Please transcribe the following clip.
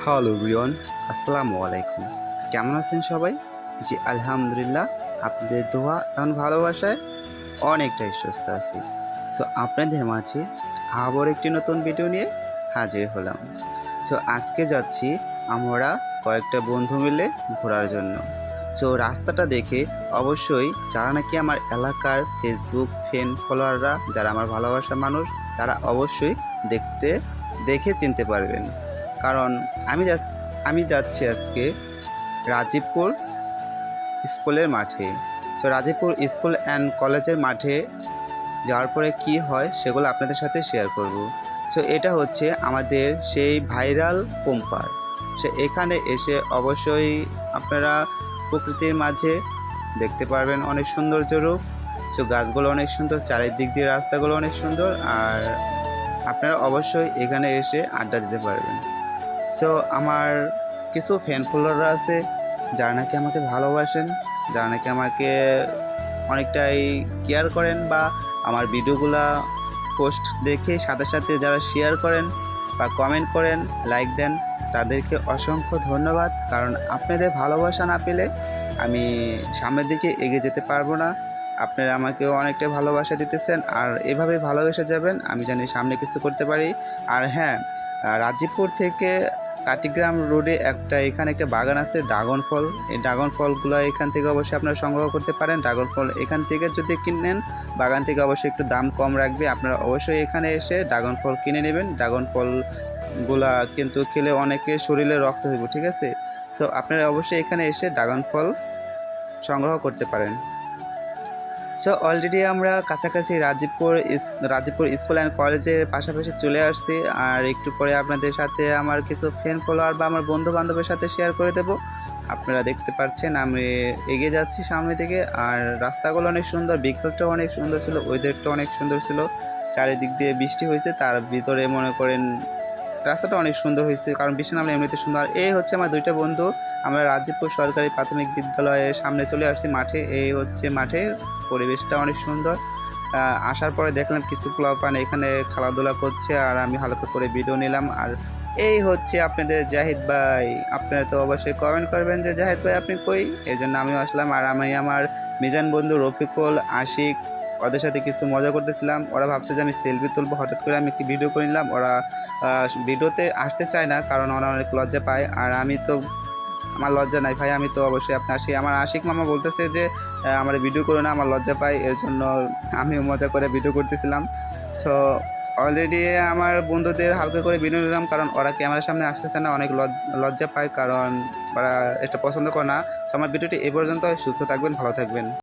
Hello everyone, আসসালামু আলাইকুম। কেমন আছেন সবাই? জি আলহামদুলিল্লাহ, আপনাদের দোয়া এবং ভালোবাসায় অনেকটাই সুস্থ আছি। সো আপনাদের মাঝে আবার একটি নতুন ভিডিও নিয়ে হাজির হলাম। সো আজকে যাচ্ছি আমরা কয়েকটা বন্ধু মিলে ঘোরার জন্য। সো রাস্তাটা দেখে অবশ্যই যারা নাকি আমার এলাকার ফেসবুক ফ্রেন্ড ফলোয়াররা, যারা আমার ভালোবাসার মানুষ, তারা অবশ্যই দেখে চিনতে পারবেন। কারণ আমি যাচ্ছি আজকে রাজীবপুর স্কুলের মাঠে। সো রাজীবপুর স্কুল অ্যান্ড কলেজের মাঠে যাওয়ার পরে কি হয় সেগুলো আপনাদের সাথে শেয়ার করব। সো এটা হচ্ছে আমাদের সেই ভাইরাল কোম্পার। সে এখানে এসে অবশ্যই আপনারা প্রকৃতির মাঝে দেখতে পারবেন অনেক সৌন্দর্য রূপ। সো গাছগুলো অনেক সুন্দর, চারিদিক দিয়ে রাস্তাগুলো অনেক সুন্দর, আর আপনারা অবশ্যই এখানে এসে আড্ডা দিতে পারবেন। সো আমার কিছু ফ্যান ফলোয়াররা আছে যারা নাকি আমাকে ভালোবাসেন, যারা নাকি আমাকে অনেকটাই কেয়ার করেন, বা আমার ভিডিওগুলা পোস্ট দেখে সাথে সাথে যারা শেয়ার করেন বা কমেন্ট করেন, লাইক দেন, তাদেরকে অসংখ্য ধন্যবাদ। কারণ আপনাদের ভালোবাসা না পেলে আমি সামনের দিকে এগিয়ে যেতে পারবো না। আপনারা আমাকেও অনেকটা ভালোবাসা দিতেছেন, আর এভাবে ভালোবেসে যাবেন, আমি জানি সামনে কিছু করতে পারি। আর হ্যাঁ, রাজীবপুর থেকে কাটিগ্রাম রোডে এখানে একটা বাগান আছে ড্রাগন ফল। এই ড্রাগন ফলগুলো এখান থেকে অবশ্যই আপনারা সংগ্রহ করতে পারেন। ড্রাগন ফল এখান থেকে যদি কিনেন, বাগান থেকে অবশ্যই একটু দাম কম রাখবে। আপনারা অবশ্যই এখানে এসে ড্রাগন ফল কিনে নেবেন। ড্রাগন ফলগুলা কিন্তু খেলে অনেকে শরীরে রক্ত হইব, ঠিক আছে? সো আপনারা অবশ্যই এখানে এসে ড্রাগন ফল সংগ্রহ করতে পারেন। সো অলরেডি আমরা কাছাকাছি রাজীবপুর স্কুল অ্যান্ড কলেজের পাশাপাশি চলে আসছি। আর একটু পরে আপনাদের সাথে আমার কিছু ফ্রেন্ড ফলোয়ার বা আমার বন্ধু বান্ধবের সাথে শেয়ার করে দেব। আপনারা দেখতে পাচ্ছেন আমি এগিয়ে যাচ্ছি সামনে থেকে। আর রাস্তাগুলো অনেক সুন্দর, বিকেলটাও অনেক সুন্দর ছিল, ওয়েদারটা অনেক সুন্দর ছিল, চারিদিক দিয়ে বৃষ্টি হয়েছে, তার ভিতরে মনে করেন রাস্তাটা অনেক সুন্দর হয়েছে, কারণ বৃষ্টি নামলে এমনিতে সুন্দর। এই হচ্ছে আমার দুইটা বন্ধু, আমরা রাজীবপুর সরকারি প্রাথমিক বিদ্যালয়ের সামনে চলে আসছি মাঠে। এই হচ্ছে মাঠের পরিবেশটা অনেক সুন্দর। আসার পরে দেখলাম কিছু পোলাপান এখানে খেলাধুলা করছে, আর আমি হালকা করে ভিডিও নিলাম। আর এই হচ্ছে আপনাদের জাহিদ ভাই। আপনারা তো অবশ্যই কমেন্ট করবেন যে জাহিদ ভাই আপনি কই, এই জন্য আমিও আসলাম। আর আমি আমার মিজান বন্ধু রফিকুল, আশিক, ওদের সাথে কিছু মজা করতেছিলাম। ওরা ভাবছে যে আমি সেলফি তুলবো, হঠাৎ করে আমি একটি ভিডিও করে নিলাম। ওরা ভিডিওতে আসতে চায় না, কারণ ওরা অনেক লজ্জা পায়। আর আমি তো, আমার লজ্জা নাই ভাই, আমি তো অবশ্যই আপনার আমার আশিক মামা বলতেছে যে আমার ভিডিও করো না, আমার লজ্জা পাই, এর জন্য আমিও মজা করে ভিডিও করতেছিলাম। সো অলরেডি আমার বন্ধুদের হালকা করে ভিডিও নিলাম, কারণ ওরা ক্যামেরার সামনে আসতেছে না, অনেক লজ্জা পায়, কারণ ওরা এটা পছন্দ করে না। সো আমার ভিডিওটি এ পর্যন্ত। সুস্থ থাকবেন, ভালো থাকবেন।